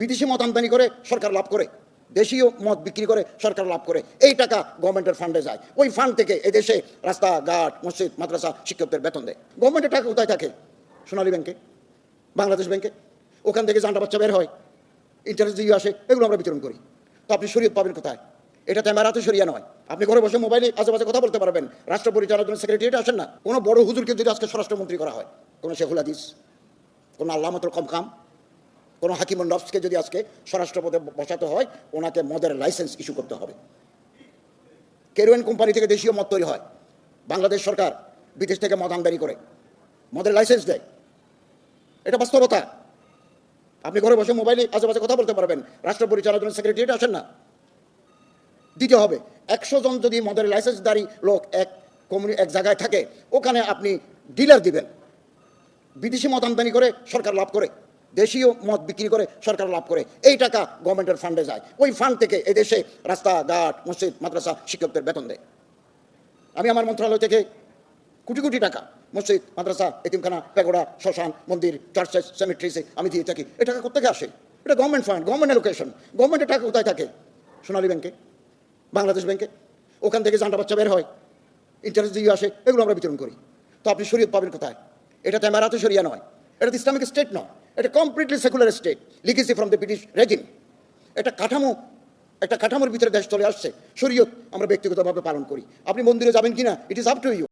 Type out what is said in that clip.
বিদেশি মদ আমদানি করে সরকার লাভ করে, দেশীয় মদ বিক্রি করে সরকার লাভ করে। এই টাকা গভর্নমেন্টের ফান্ডে যায়। ওই ফান্ড থেকে এদেশে রাস্তাঘাট, মসজিদ, মাদ্রাসা, শিক্ষকদের বেতন দেয়। গভর্নমেন্টের টাকা কোথায় থাকে? সোনালী ব্যাংকে, বাংলাদেশ ব্যাংকে। ওখান থেকে জান্ডা বাচ্চা বের হয়, ইন্টারেস্ট দিয়ে আসে, এগুলো আমরা বিতরণ করি। তো আপনি শরীয়ত পাবেন কোথায়? এটা তেমারাতে শরিয়া নয়। আপনি ঘরে বসে মোবাইলে আশেপাশে কথা বলতে পারবেন। রাষ্ট্র পরিচালনার জন্য সেক্রেটারিয়েট আসেন না। কোনো বড় হুজুরকে যদি আজকে স্বরাষ্ট্রমন্ত্রী করা হয়, কোনো শেখুল হাদিস, কোনো আল্লামাতুল কমকাম, কোনো হাকিমুন নফসকে যদি আজকে স্বরাষ্ট্র পদে বসাতে হয়, ওনাকে মদের লাইসেন্স ইস্যু করতে হবে। কেরোইন কোম্পানি থেকে দেশীয় মদ তৈরি হয়, বাংলাদেশ সরকার বিদেশ থেকে মদ আমদানি করে মদের লাইসেন্স দেয়। এটা বাস্তবতা। আপনি ঘরে বসে মোবাইলে আশেপাশে কথা বলতে পারবেন। রাষ্ট্র পরিচালনার জন্য সেক্রেটারিয়েট আসেন না। দিতে হবে। 100 জন যদি মদের লাইসেন্সধারী লোক এক জায়গায় থাকে, ওখানে আপনি ডিলার দিবেন। বিদেশি মদ আমদানি করে সরকার লাভ করে, দেশীয় মদ বিক্রি করে সরকার লাভ করে। এই টাকা গভর্নমেন্টের ফান্ডে যায়। ওই ফান্ড থেকে এদেশে রাস্তাঘাট, মসজিদ, মাদ্রাসা, শিক্ষকদের বেতন দেয়। আমি আমার মন্ত্রণালয় থেকে কোটি কোটি টাকা মসজিদ, মাদ্রাসা, এতিমখানা, প্যাগোডা, শ্মশান, মন্দির, চার্চেস, সেমেট্রিসে আমি দিয়ে থাকি। এই টাকা কোথেকে আসে? এটা গভর্নমেন্ট ফান্ড, গভর্নমেন্ট অ্যালোকেশন। গভর্নমেন্টের টাকা কোথায় থাকে? সোনালী ব্যাংকে, বাংলাদেশ ব্যাংকে। ওখান থেকে জান্ডা বাচ্চা বের হয়, ইন্টারেস্ট দিয়ে আসে, এগুলো আমরা বিতরণ করি। তো আপনি শরীয়ত পাবেন কোথায়? এটা তেমারাতে শরিয়া নয়। এটা ইসলামিক স্টেট নয়। এটা completely secular state, legacy from the British regime. একটা কাঠামোর ভিতরে দেশ চলে আসছে। শরীয়ত আমরা ব্যক্তিগতভাবে পালন করি। আপনি মন্দিরে যাবেন কিনা, it is up to you.